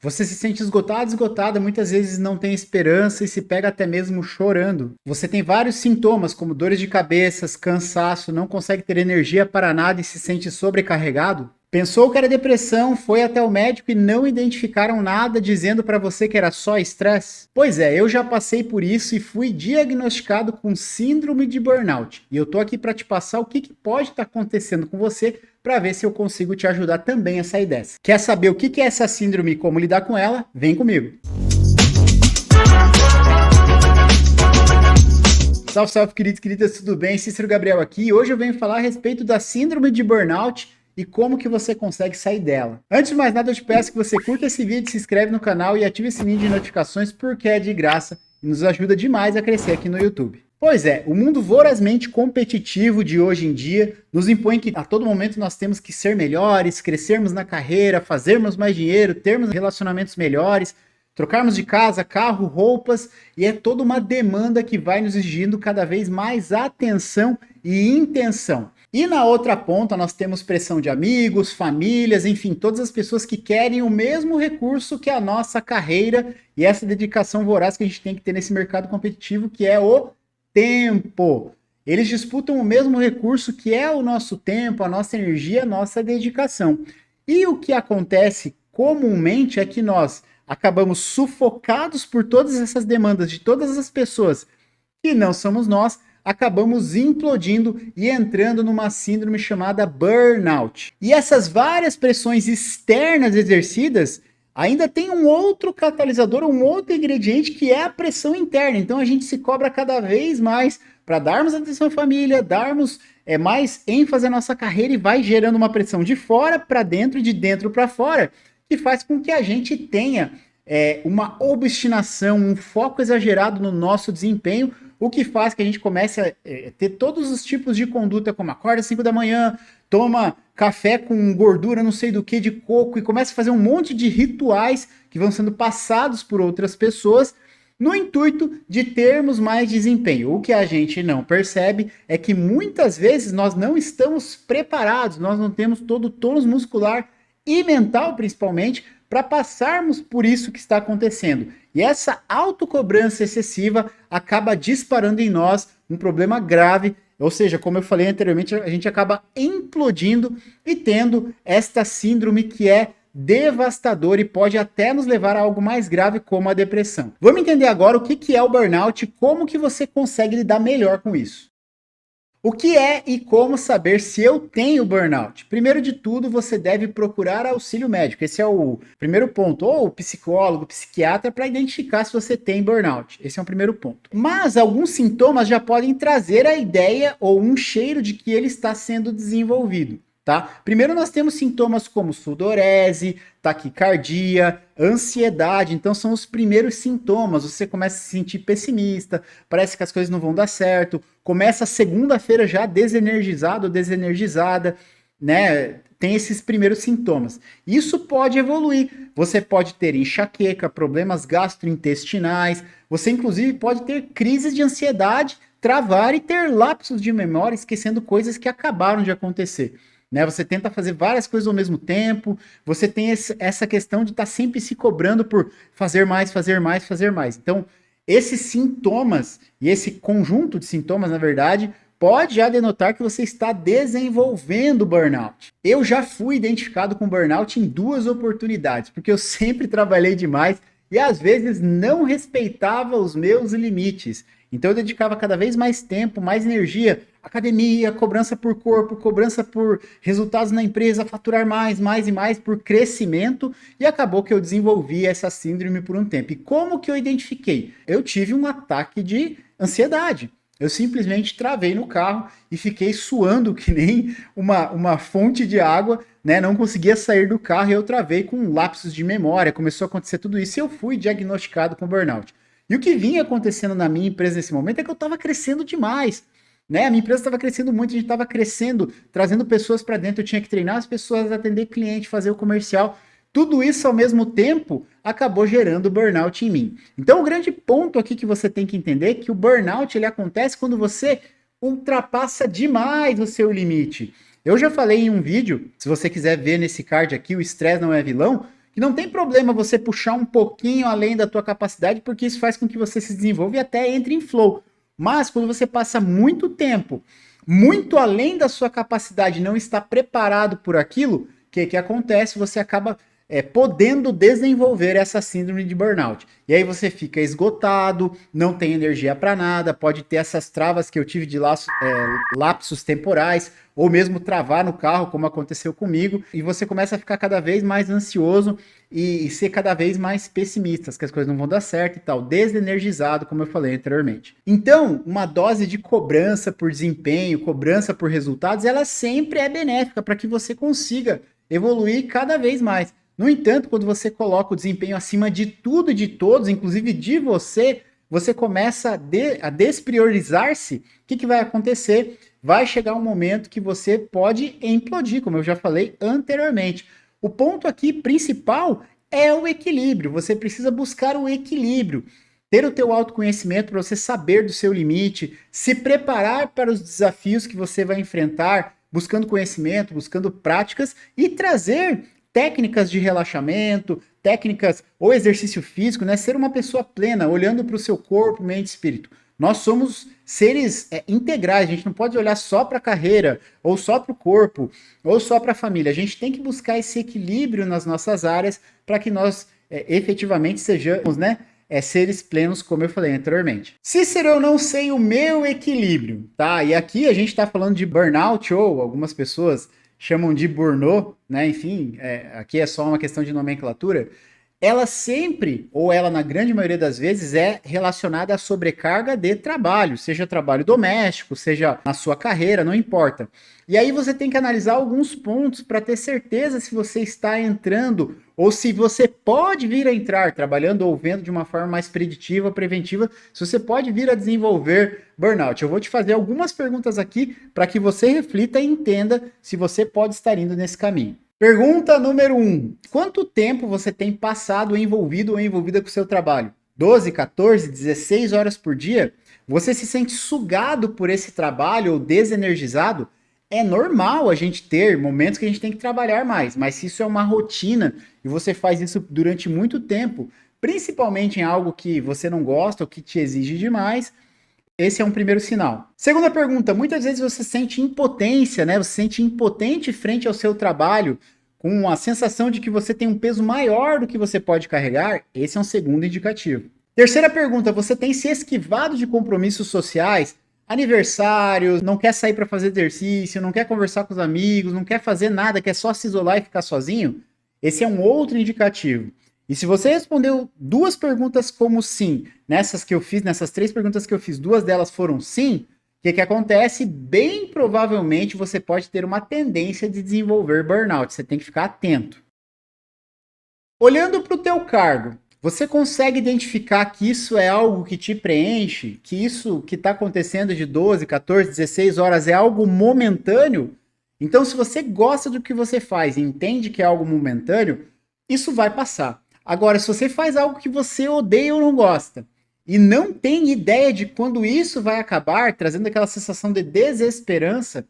Você se sente esgotado, esgotada, muitas vezes não tem esperança e se pega até mesmo chorando. Você tem vários sintomas, como dores de cabeça, cansaço, não consegue ter energia para nada e se sente sobrecarregado. Pensou que era depressão, foi até o médico e não identificaram nada, dizendo para você que era só estresse? Pois é, eu já passei por isso e fui diagnosticado com síndrome de burnout. E eu tô aqui para te passar o que pode estar acontecendo com você para ver se eu consigo te ajudar também a sair dessa. Quer saber o que é essa síndrome e como lidar com ela? Vem comigo. Salve, salve, queridos e queridas, tudo bem? Cícero Gabriel aqui e hoje eu venho falar a respeito da síndrome de burnout e como que você consegue sair dela. Antes de mais nada, eu te peço que você curta esse vídeo, se inscreve no canal e ative o sininho de notificações porque é de graça e nos ajuda demais a crescer aqui no YouTube. Pois é, o mundo vorazmente competitivo de hoje em dia nos impõe que a todo momento nós temos que ser melhores, crescermos na carreira, fazermos mais dinheiro, termos relacionamentos melhores, trocarmos de casa, carro, roupas, e é toda uma demanda que vai nos exigindo cada vez mais atenção e intenção. E na outra ponta nós temos pressão de amigos, famílias, enfim, todas as pessoas que querem o mesmo recurso que a nossa carreira e essa dedicação voraz que a gente tem que ter nesse mercado competitivo, que é o tempo. Eles disputam o mesmo recurso que é o nosso tempo, a nossa energia, a nossa dedicação. E o que acontece comumente é que nós acabamos sufocados por todas essas demandas de todas as pessoas que não somos nós, acabamos implodindo e entrando numa síndrome chamada burnout. E essas várias pressões externas exercidas ainda tem um outro catalisador, um outro ingrediente que é a pressão interna. Então a gente se cobra cada vez mais para darmos atenção à família, darmos mais ênfase à nossa carreira e vai gerando uma pressão de fora para dentro, de dentro para fora, que faz com que a gente tenha uma obstinação, um foco exagerado no nosso desempenho, o que faz que a gente comece a ter todos os tipos de conduta, como acorda às 5 da manhã, toma café com gordura não sei do que de coco e começa a fazer um monte de rituais que vão sendo passados por outras pessoas no intuito de termos mais desempenho. O que a gente não percebe é que muitas vezes nós não estamos preparados, nós não temos todo o tônus muscular e mental principalmente para passarmos por isso que está acontecendo. E essa autocobrança excessiva acaba disparando em nós um problema grave, ou seja, como eu falei anteriormente, a gente acaba implodindo e tendo esta síndrome que é devastadora e pode até nos levar a algo mais grave como a depressão. Vamos entender agora o que é o burnout e como que você consegue lidar melhor com isso. O que é e como saber se eu tenho burnout? Primeiro de tudo, você deve procurar auxílio médico. Esse é o primeiro ponto. Ou psicólogo, psiquiatra, para identificar se você tem burnout. Esse é o primeiro ponto. Mas alguns sintomas já podem trazer a ideia ou um cheiro de que ele está sendo desenvolvido. Tá? Primeiro nós temos sintomas como sudorese, taquicardia, ansiedade, então são os primeiros sintomas, você começa a se sentir pessimista, parece que as coisas não vão dar certo, começa a segunda-feira já desenergizado ou desenergizada, né? Tem esses primeiros sintomas. Isso pode evoluir, você pode ter enxaqueca, problemas gastrointestinais, você inclusive pode ter crises de ansiedade, travar e ter lapsos de memória, esquecendo coisas que acabaram de acontecer. Né? Você tenta fazer várias coisas ao mesmo tempo, você tem essa questão de estar sempre se cobrando por fazer mais, fazer mais, fazer mais. Então, esses sintomas e esse conjunto de sintomas, na verdade, pode já denotar que você está desenvolvendo burnout. Eu já fui identificado com burnout em 2 oportunidades, porque eu sempre trabalhei demais e às vezes não respeitava os meus limites. Então eu dedicava cada vez mais tempo, mais energia, academia, cobrança por corpo, cobrança por resultados na empresa, faturar mais e mais por crescimento, e acabou que eu desenvolvi essa síndrome por um tempo. E como que eu identifiquei? Eu tive um ataque de ansiedade. Eu simplesmente travei no carro e fiquei suando que nem uma fonte de água, né? Não conseguia sair do carro e eu travei com lapsos de memória, começou a acontecer tudo isso e eu fui diagnosticado com burnout. E o que vinha acontecendo na minha empresa nesse momento é que eu estava crescendo demais, né? A minha empresa estava crescendo muito, a gente estava crescendo, trazendo pessoas para dentro, eu tinha que treinar as pessoas, atender cliente, fazer o comercial. Tudo isso ao mesmo tempo acabou gerando burnout em mim. Então o grande ponto aqui que você tem que entender é que o burnout ele acontece quando você ultrapassa demais o seu limite. Eu já falei em um vídeo, se você quiser ver nesse card aqui, o estresse não é vilão, que não tem problema você puxar um pouquinho além da tua capacidade, porque isso faz com que você se desenvolva e até entre em flow. Mas quando você passa muito tempo, muito além da sua capacidade, não está preparado por aquilo, o que acontece? Você acaba podendo desenvolver essa síndrome de burnout. E aí você fica esgotado, não tem energia para nada, pode ter essas travas que eu tive de lapsos temporais, ou mesmo travar no carro, como aconteceu comigo, e você começa a ficar cada vez mais ansioso e ser cada vez mais pessimista, que as coisas não vão dar certo e tal, desenergizado, como eu falei anteriormente. Então, uma dose de cobrança por desempenho, cobrança por resultados, ela sempre é benéfica para que você consiga evoluir cada vez mais. No entanto, quando você coloca o desempenho acima de tudo e de todos, inclusive de você, você começa a despriorizar-se. O que vai acontecer? Vai chegar um momento que você pode implodir, como eu já falei anteriormente. O ponto aqui principal é o equilíbrio. Você precisa buscar o equilíbrio. Ter o teu autoconhecimento para você saber do seu limite, se preparar para os desafios que você vai enfrentar, buscando conhecimento, buscando práticas e trazer técnicas de relaxamento, técnicas ou exercício físico, né? Ser uma pessoa plena, olhando para o seu corpo, mente e espírito. Nós somos seres integrais, a gente não pode olhar só para a carreira, ou só para o corpo, ou só para a família. A gente tem que buscar esse equilíbrio nas nossas áreas para que nós efetivamente sejamos, né? Seres plenos, como eu falei anteriormente. Cícero, eu não sei o meu equilíbrio, tá? E aqui a gente está falando de burnout, ou algumas pessoas chamam de burnout, né? Enfim, aqui é só uma questão de nomenclatura. Ela sempre, ou ela na grande maioria das vezes, é relacionada à sobrecarga de trabalho, seja trabalho doméstico, seja na sua carreira, não importa. E aí você tem que analisar alguns pontos para ter certeza se você está entrando ou se você pode vir a entrar, trabalhando ou vendo de uma forma mais preditiva, preventiva, se você pode vir a desenvolver burnout. Eu vou te fazer algumas perguntas aqui para que você reflita e entenda se você pode estar indo nesse caminho. Pergunta número 1. Quanto tempo você tem passado envolvido ou envolvida com o seu trabalho? 12, 14, 16 horas por dia? Você se sente sugado por esse trabalho ou desenergizado? É normal a gente ter momentos que a gente tem que trabalhar mais, mas se isso é uma rotina e você faz isso durante muito tempo, principalmente em algo que você não gosta ou que te exige demais, esse é um primeiro sinal. Segunda pergunta, muitas vezes você sente impotência, né? Você se sente impotente frente ao seu trabalho, com a sensação de que você tem um peso maior do que você pode carregar. Esse é um segundo indicativo. Terceira pergunta, você tem se esquivado de compromissos sociais, aniversários, não quer sair para fazer exercício, não quer conversar com os amigos, não quer fazer nada, quer só se isolar e ficar sozinho? Esse é um outro indicativo. E se você respondeu duas perguntas como sim, nessas 3 perguntas que eu fiz, 2 delas foram sim, o que acontece? Bem provavelmente você pode ter uma tendência de desenvolver burnout. Você tem que ficar atento. Olhando para o teu cargo, você consegue identificar que isso é algo que te preenche? Que isso que está acontecendo de 12, 14, 16 horas é algo momentâneo? Então, se você gosta do que você faz e entende que é algo momentâneo, isso vai passar. Agora, se você faz algo que você odeia ou não gosta, e não tem ideia de quando isso vai acabar, trazendo aquela sensação de desesperança,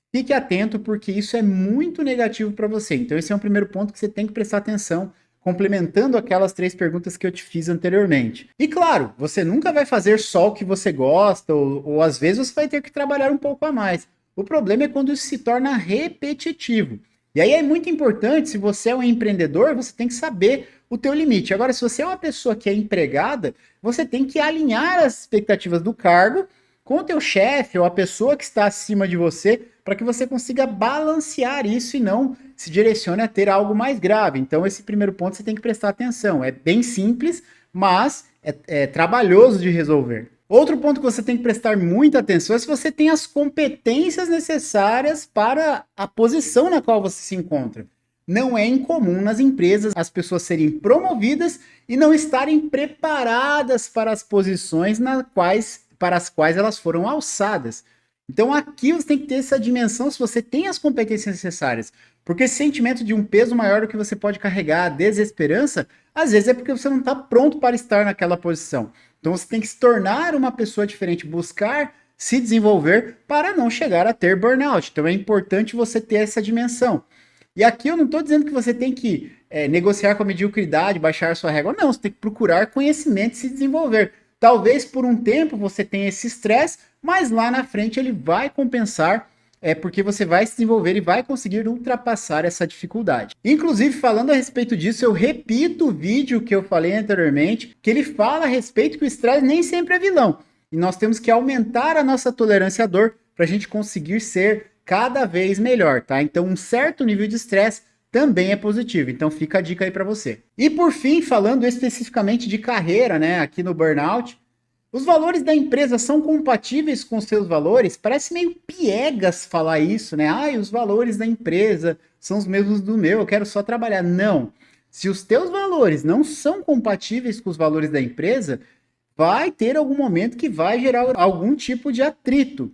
fique atento, porque isso é muito negativo para você. Então, esse é um primeiro ponto que você tem que prestar atenção, complementando aquelas 3 perguntas que eu te fiz anteriormente. E claro, você nunca vai fazer só o que você gosta, ou às vezes você vai ter que trabalhar um pouco a mais. O problema é quando isso se torna repetitivo. E aí é muito importante, se você é um empreendedor, você tem que saber o teu limite. Agora, se você é uma pessoa que é empregada, você tem que alinhar as expectativas do cargo com o teu chefe ou a pessoa que está acima de você, para que você consiga balancear isso e não se direcione a ter algo mais grave. Então, esse primeiro ponto você tem que prestar atenção. É bem simples, mas é trabalhoso de resolver. Outro ponto que você tem que prestar muita atenção é se você tem as competências necessárias para a posição na qual você se encontra. Não é incomum nas empresas as pessoas serem promovidas e não estarem preparadas para as posições para as quais elas foram alçadas. Então aqui você tem que ter essa dimensão se você tem as competências necessárias. Porque esse sentimento de um peso maior do que você pode carregar, a desesperança, às vezes é porque você não está pronto para estar naquela posição. Então você tem que se tornar uma pessoa diferente, buscar se desenvolver para não chegar a ter burnout. Então é importante você ter essa dimensão. E aqui eu não estou dizendo que você tem que negociar com a mediocridade, baixar a sua régua. Não, você tem que procurar conhecimento e se desenvolver. Talvez por um tempo você tenha esse estresse, mas lá na frente ele vai compensar, porque você vai se desenvolver e vai conseguir ultrapassar essa dificuldade. Inclusive, falando a respeito disso, eu repito o vídeo que eu falei anteriormente, que ele fala a respeito que o estresse nem sempre é vilão. E nós temos que aumentar a nossa tolerância à dor para a gente conseguir ser cada vez melhor, tá? Então, um certo nível de estresse também é positivo. Então, fica a dica aí para você. E por fim, falando especificamente de carreira, né, aqui no burnout, os valores da empresa são compatíveis com seus valores? Parece meio piegas falar isso, né? Ah, os valores da empresa são os mesmos do meu, eu quero só trabalhar. Não. Se os teus valores não são compatíveis com os valores da empresa, vai ter algum momento que vai gerar algum tipo de atrito.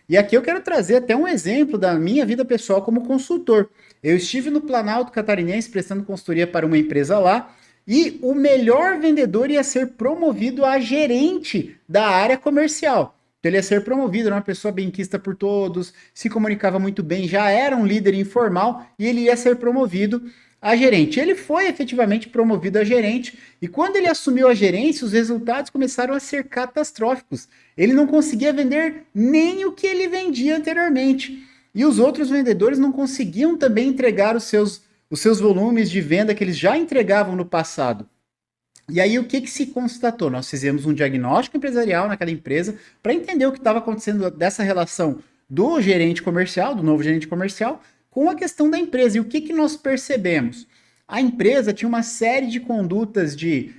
E aqui eu quero trazer até um exemplo da minha vida pessoal como consultor. Eu estive no Planalto Catarinense prestando consultoria para uma empresa lá, e o melhor vendedor ia ser promovido a gerente da área comercial. Então ele ia ser promovido, era uma pessoa benquista por todos, se comunicava muito bem, já era um líder informal e ele ia ser promovido a gerente. Ele foi efetivamente promovido a gerente e quando ele assumiu a gerência, os resultados começaram a ser catastróficos. Ele não conseguia vender nem o que ele vendia anteriormente. E os outros vendedores não conseguiam também entregar os seus volumes de venda que eles já entregavam no passado. E aí o que se constatou? Nós fizemos um diagnóstico empresarial naquela empresa para entender o que estava acontecendo dessa relação do gerente comercial, do novo gerente comercial, com a questão da empresa. E o que nós percebemos? A empresa tinha uma série de condutas de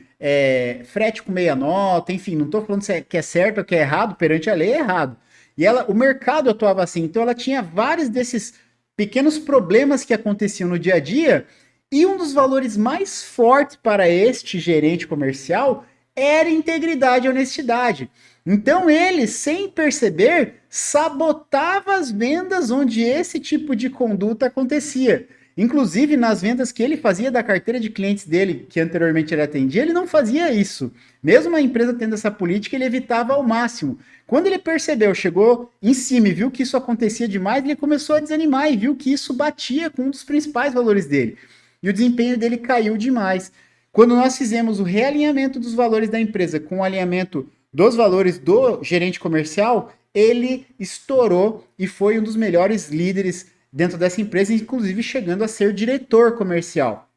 frete com meia nota, enfim, não estou falando se que é certo ou que é errado, perante a lei é errado. E o mercado atuava assim, então ela tinha vários desses pequenos problemas que aconteciam no dia a dia, e um dos valores mais fortes para este gerente comercial era integridade e honestidade. Então ele, sem perceber, sabotava as vendas onde esse tipo de conduta acontecia. Inclusive, nas vendas que ele fazia da carteira de clientes dele, que anteriormente ele atendia, ele não fazia isso. Mesmo a empresa tendo essa política, ele evitava ao máximo. Quando ele percebeu, chegou em cima e viu que isso acontecia demais, ele começou a desanimar e viu que isso batia com um dos principais valores dele. E o desempenho dele caiu demais. Quando nós fizemos o realinhamento dos valores da empresa com o alinhamento dos valores do gerente comercial, ele estourou e foi um dos melhores líderes dentro dessa empresa, inclusive chegando a ser diretor comercial.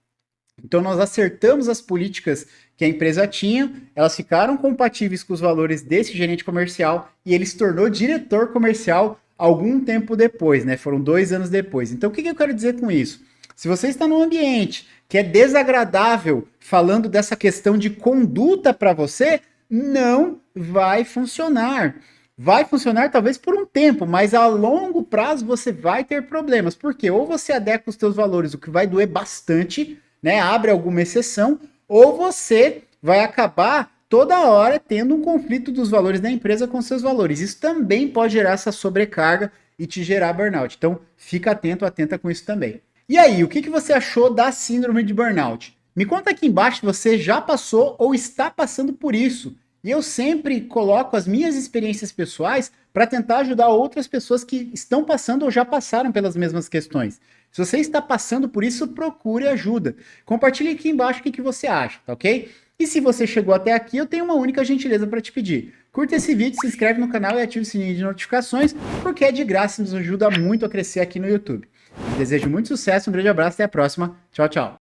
Então nós acertamos as políticas que a empresa tinha, elas ficaram compatíveis com os valores desse gerente comercial e ele se tornou diretor comercial algum tempo depois, né? Foram 2 anos depois. Então o que eu quero dizer com isso? Se você está num ambiente que é desagradável, falando dessa questão de conduta para você, não vai funcionar. Vai funcionar talvez por um tempo, mas a longo prazo você vai ter problemas. Porque ou você adequa os seus valores, o que vai doer bastante, né? Abre alguma exceção, ou você vai acabar toda hora tendo um conflito dos valores da empresa com seus valores. Isso também pode gerar essa sobrecarga e te gerar burnout. Então, fica atento, atenta com isso também. E aí, o que você achou da síndrome de burnout? Me conta aqui embaixo se você já passou ou está passando por isso. E eu sempre coloco as minhas experiências pessoais para tentar ajudar outras pessoas que estão passando ou já passaram pelas mesmas questões. Se você está passando por isso, procure ajuda. Compartilhe aqui embaixo o que você acha, tá ok? E se você chegou até aqui, eu tenho uma única gentileza para te pedir. Curta esse vídeo, se inscreve no canal e ative o sininho de notificações, porque é de graça e nos ajuda muito a crescer aqui no YouTube. Desejo muito sucesso, um grande abraço e até a próxima. Tchau, tchau.